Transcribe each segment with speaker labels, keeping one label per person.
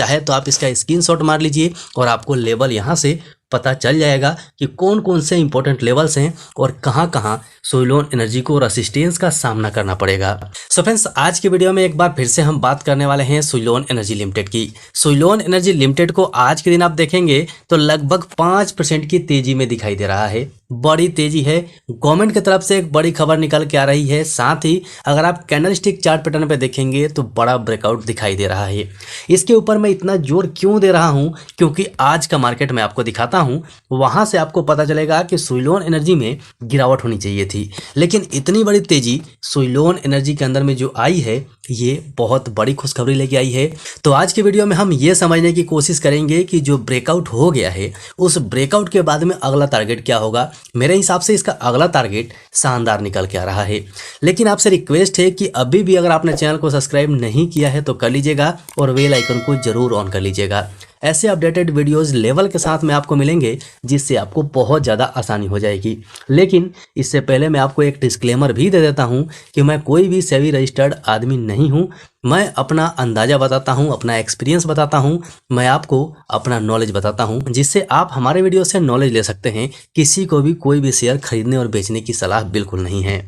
Speaker 1: चाहे तो आप इसका स्क्रीनशॉट मार लीजिए और आपको लेवल यहाँ से पता चल जाएगा कि कौन कौन से इंपॉर्टेंट लेवल्स हैं और कहां कहां सुइलोन एनर्जी को रेसिस्टेंस का सामना करना पड़ेगा। सो फ्रेंड्स, आज की वीडियो में एक बार फिर से हम बात करने वाले हैं सुइलोन एनर्जी लिमिटेड की। सुइलोन एनर्जी लिमिटेड को आज के दिन आप देखेंगे तो लगभग 5% की तेजी में दिखाई दे रहा है। बड़ी तेजी है, गवर्नमेंट की तरफ से एक बड़ी खबर निकल के आ रही है। साथ ही अगर आप कैंडलस्टिक चार्ट पैटर्न पे देखेंगे तो बड़ा ब्रेकआउट दिखाई दे रहा है। इसके ऊपर मैं इतना जोर क्यों दे रहा हूं, क्योंकि आज का मार्केट में आपको दिखाता हूं, वहां से आपको पता चलेगा कि सुइलोन एनर्जी में गिरावट होनी चाहिए थी, लेकिन इतनी बड़ी तेजी सुइलोन एनर्जी के अंदर में जो आई है ये बहुत बड़ी खुशखबरी लेके आई है। तो आज की वीडियो में हम ये समझने की कोशिश करेंगे कि जो ब्रेकआउट हो गया है उस ब्रेकआउट के बाद में अगला टारगेट क्या होगा। मेरे हिसाब से इसका अगला टारगेट शानदार निकल के आ रहा है, लेकिन आपसे रिक्वेस्ट है कि अभी भी अगर आपने चैनल को सब्सक्राइब नहीं किया है तो कर लीजिएगा और बेल आइकन को जरूर ऑन कर लीजिएगा। ऐसे अपडेटेड वीडियोस लेवल के साथ में आपको मिलेंगे जिससे आपको बहुत ज़्यादा आसानी हो जाएगी। लेकिन इससे पहले मैं आपको एक डिस्क्लेमर भी दे देता हूं कि मैं कोई भी सेबी रजिस्टर्ड आदमी नहीं हूं। मैं अपना अंदाज़ा बताता हूं, अपना एक्सपीरियंस बताता हूं, मैं आपको अपना नॉलेज बताता हूं, जिससे आप हमारे वीडियो से नॉलेज ले सकते हैं। किसी को भी कोई भी शेयर खरीदने और बेचने की सलाह बिल्कुल नहीं है।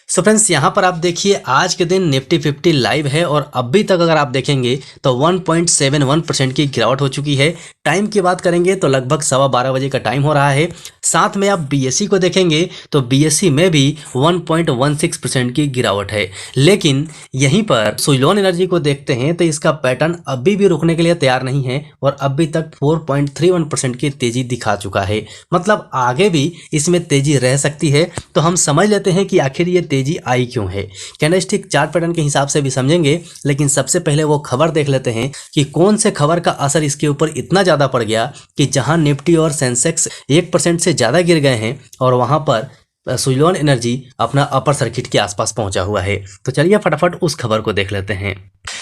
Speaker 1: सो फ्रेंड्स, यहाँ पर आप देखिए आज के दिन निफ्टी 50 लाइव है और अभी तक अगर आप देखेंगे तो 1.71% की गिरावट हो चुकी है। टाइम की बात करेंगे तो लगभग 12:15 बजे का टाइम हो रहा है। साथ में आप बीएसई को देखेंगे तो बीएसई में भी 1.16% की गिरावट है। लेकिन यहीं पर सुइलोन एनर्जी को देखते हैं तो इसका पैटर्न अभी भी रुकने के लिए तैयार नहीं है और अभी तक 4.31% की तेजी दिखा चुका है। मतलब आगे भी इसमें तेजी रह सकती है। तो हम समझ लेते हैं कि आखिर ये तेजी आई क्यों है। कैंडलस्टिक चार्ट पैटर्न के हिसाब से भी समझेंगे, लेकिन सबसे पहले वो खबर देख लेते हैं कि कौन से खबर का असर इसके ऊपर इतना ज़्यादा पड़ गया कि जहां निफ्टी और सेंसेक्स 1% से ज़्यादा गिर गए हैं और वहां पर सुइलोन एनर्जी अपना अपर सर्किट के आसपास पहुंचा हुआ है। तो चलिए फटाफट उस खबर को देख लेते हैं।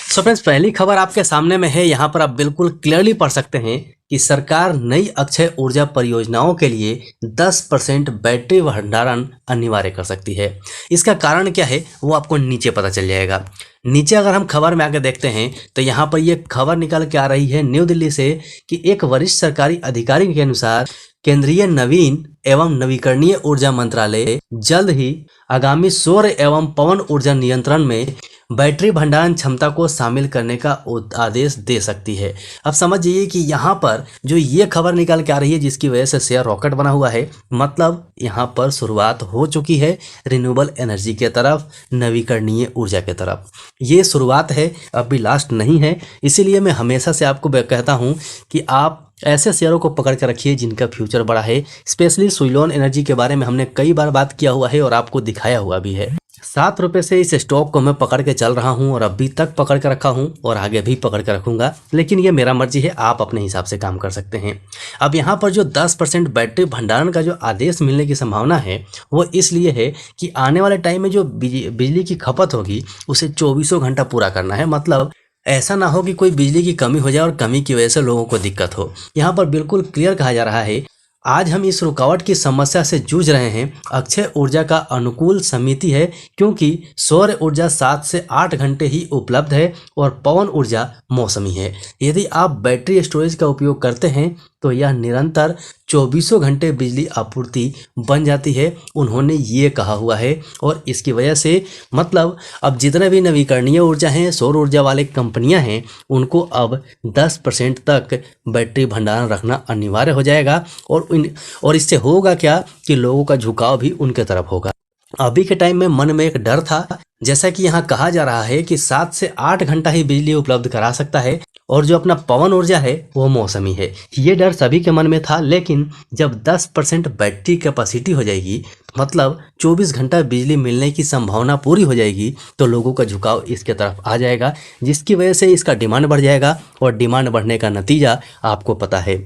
Speaker 1: सो फ्रेंड्स, पहली खबर आपके सामने में है। यहाँ पर आप बिल्कुल क्लियरली पढ़ सकते हैं कि सरकार नई अक्षय ऊर्जा परियोजनाओं के लिए 10% बैटरी भंडारण अनिवार्य कर सकती है। इसका कारण क्या है वो आपको नीचे पता चल जाएगा। नीचे अगर हम खबर में आगे देखते हैं तो यहाँ पर ये खबर निकल के आ रही है न्यू दिल्ली से कि एक वरिष्ठ सरकारी अधिकारी के अनुसार केंद्रीय नवीन एवं नवीकरणीय ऊर्जा मंत्रालय जल्द ही आगामी सौर एवं पवन ऊर्जा नियंत्रण में बैटरी भंडारण क्षमता को शामिल करने का आदेश दे सकती है। अब समझिए कि यहाँ पर जो ये खबर निकल के आ रही है जिसकी वजह से शेयर रॉकेट बना हुआ है, मतलब यहाँ पर शुरुआत हो चुकी है रिन्यूएबल एनर्जी के तरफ, नवीकरणीय ऊर्जा के तरफ। ये शुरुआत है, अभी लास्ट नहीं है। इसीलिए मैं हमेशा से आपको कहता हूँ कि आप ऐसे शेयरों को पकड़ कर रखिए जिनका फ्यूचर बड़ा है। स्पेशली सुइलोन एनर्जी के बारे में हमने कई बार बात किया हुआ है और आपको दिखाया हुआ भी है। 7 रुपये से इस स्टॉक को मैं पकड़ के चल रहा हूं और अभी तक पकड़ कर रखा हूं और आगे भी पकड़ कर रखूंगा, लेकिन ये मेरा मर्जी है, आप अपने हिसाब से काम कर सकते हैं। अब यहाँ पर जो 10% बैटरी भंडारण का जो आदेश मिलने की संभावना है वो इसलिए है कि आने वाले टाइम में जो बिजली की खपत होगी उसे 24 घंटा पूरा करना है। मतलब ऐसा ना हो कि कोई बिजली की कमी हो जाए और कमी की वजह से लोगों को दिक्कत हो। यहाँ पर बिल्कुल क्लियर कहा जा रहा है आज हम इस रुकावट की समस्या से जूझ रहे हैं। अक्षय ऊर्जा का अनुकूल समिति है क्योंकि सौर ऊर्जा 7 से 8 घंटे ही उपलब्ध है और पवन ऊर्जा मौसमी है। यदि आप बैटरी स्टोरेज का उपयोग करते हैं तो यह निरंतर 24 घंटे बिजली आपूर्ति बन जाती है, उन्होंने ये कहा हुआ है। और इसकी वजह से मतलब अब जितने भी नवीकरणीय ऊर्जा हैं, सौर ऊर्जा वाले कंपनियां हैं, उनको अब 10% तक बैटरी भंडारण रखना अनिवार्य हो जाएगा। और इससे होगा क्या कि लोगों का झुकाव भी उनके तरफ होगा। अभी के टाइम में मन में एक डर था, जैसा कि यहाँ कहा जा रहा है कि 7 से 8 घंटा ही बिजली उपलब्ध करा सकता है और जो अपना पवन ऊर्जा है वो मौसमी है। ये डर सभी के मन में था, लेकिन जब 10% बैटरी कैपेसिटी हो जाएगी, मतलब 24 घंटा बिजली मिलने की संभावना पूरी हो जाएगी, तो लोगों का झुकाव इसके तरफ आ जाएगा, जिसकी वजह से इसका डिमांड बढ़ जाएगा और डिमांड बढ़ने का नतीजा आपको पता है।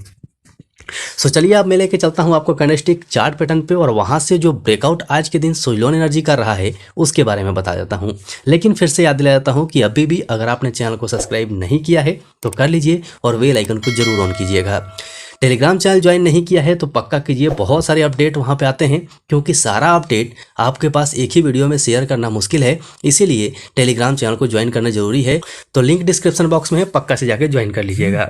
Speaker 1: सो चलिए अब मैं लेके चलता हूं आपको कैंडलस्टिक चार्ट पैटर्न पे और वहां से जो ब्रेकआउट आज के दिन सुइलोन एनर्जी कर रहा है उसके बारे में बता देता हूं। लेकिन फिर से याद दिला देता हूं कि अभी भी अगर आपने चैनल को सब्सक्राइब नहीं किया है तो कर लीजिए और बेल आइकन को जरूर ऑन कीजिएगा। टेलीग्राम चैनल ज्वाइन नहीं किया है तो पक्का कीजिए, बहुत सारे अपडेट वहां पे आते हैं, क्योंकि सारा अपडेट आपके पास एक ही वीडियो में शेयर करना मुश्किल है, इसीलिए टेलीग्राम चैनल को ज्वाइन करना जरूरी है। तो लिंक डिस्क्रिप्शन बॉक्स में है, पक्का से जाके ज्वाइन कर लीजिएगा।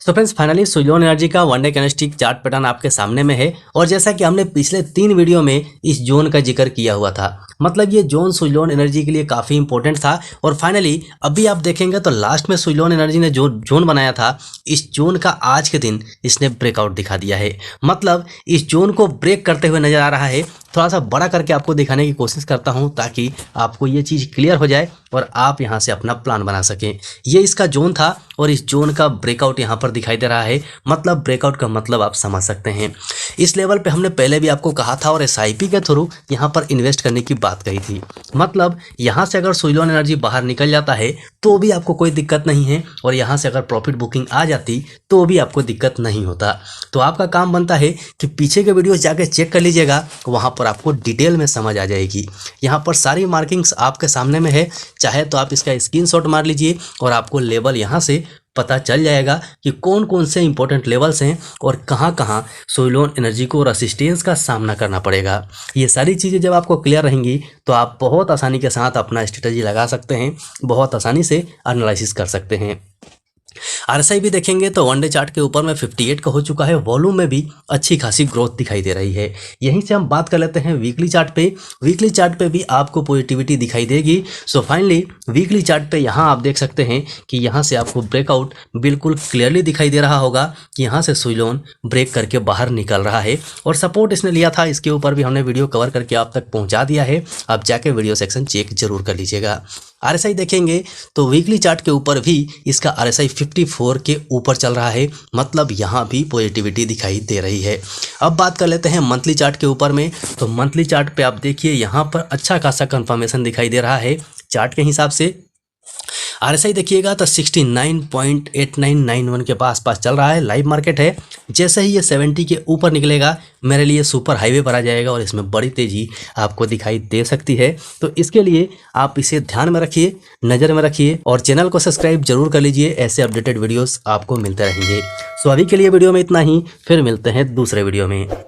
Speaker 1: तो फ्रेंड्स फाइनली सुइलोन एनर्जी का one day candlestick chart pattern आपके सामने में है, और जैसा कि हमने पिछले 3 वीडियो में इस जोन का जिक्र किया हुआ था, मतलब ये जोन सुइलोन एनर्जी के लिए काफ़ी इंपॉर्टेंट था। और फाइनली अभी आप देखेंगे तो लास्ट में सुइलोन एनर्जी ने जो जोन बनाया था, इस जोन का आज के दिन इसने ब्रेकआउट दिखा दिया है, मतलब इस जोन को ब्रेक करते हुए नजर आ रहा है। थोड़ा सा बड़ा करके आपको दिखाने की कोशिश करता हूं ताकि आपको ये चीज़ क्लियर हो जाए और आप यहां से अपना प्लान बना सकें। ये इसका जोन था और इस जोन का ब्रेकआउट यहां पर दिखाई दे रहा है, मतलब ब्रेकआउट का मतलब आप समझ सकते हैं। इस लेवल पे हमने पहले भी आपको कहा था और एसआईपी के थ्रू यहां पर इन्वेस्ट करने की बात कही थी, मतलब यहां से अगर सुइलोन एनर्जी बाहर निकल जाता है तो भी आपको कोई दिक्कत नहीं है, और यहां से अगर प्रॉफिट बुकिंग आ जाती तो भी आपको दिक्कत नहीं होता। तो आपका काम बनता है कि पीछे के वीडियोस जाके चेक कर लीजिएगा, वहां पर आपको डिटेल में समझ आ जाएगी। यहाँ पर सारी मार्किंग्स आपके सामने में है, चाहे तो आप इसका स्क्रीनशॉट मार लीजिए और आपको लेवल यहाँ से पता चल जाएगा कि कौन कौन से इंपॉर्टेंट लेवल्स हैं और कहाँ कहाँ सुइलोन एनर्जी को रेजिस्टेंस का सामना करना पड़ेगा। ये सारी चीज़ें जब आपको क्लियर रहेंगी तो आप बहुत आसानी के साथ अपना स्ट्रेटजी लगा सकते हैं, बहुत आसानी से एनालिसिस कर सकते हैं। आरएसआई भी देखेंगे तो वन डे चार्ट के ऊपर में 58 का हो चुका है, वॉल्यूम में भी अच्छी खासी ग्रोथ दिखाई दे रही है। यहीं से हम बात कर लेते हैं वीकली चार्ट पे। वीकली चार्ट पे भी आपको पॉजिटिविटी दिखाई देगी। सो फाइनली वीकली चार्ट पे यहाँ आप देख सकते हैं कि यहाँ से आपको ब्रेकआउट बिल्कुल क्लियरली दिखाई दे रहा होगा कि यहाँ से सुइलोन ब्रेक करके बाहर निकल रहा है, और सपोर्ट इसने लिया था, इसके ऊपर भी हमने वीडियो कवर करके आप तक पहुँचा दिया है। आप जाके वीडियो सेक्शन चेक जरूर कर लीजिएगा। आरएसआई देखेंगे तो वीकली चार्ट के ऊपर भी इसका आरएसआई 54 के ऊपर चल रहा है, मतलब यहाँ भी पॉजिटिविटी दिखाई दे रही है। अब बात कर लेते हैं मंथली चार्ट के ऊपर में। तो मंथली चार्ट पे आप देखिए यहाँ पर अच्छा खासा कंफर्मेशन दिखाई दे रहा है चार्ट के हिसाब से। आरएसआई देखिएगा तो 69.8991 के पास चल रहा है, लाइव मार्केट है। जैसे ही ये 70 के ऊपर निकलेगा मेरे लिए सुपर हाईवे पर आ जाएगा और इसमें बड़ी तेज़ी आपको दिखाई दे सकती है। तो इसके लिए आप इसे ध्यान में रखिए, नज़र में रखिए, और चैनल को सब्सक्राइब जरूर कर लीजिए, ऐसे अपडेटेड वीडियोस आपको मिलते रहेंगे। सो अभी के लिए वीडियो में इतना ही, फिर मिलते हैं दूसरे वीडियो में।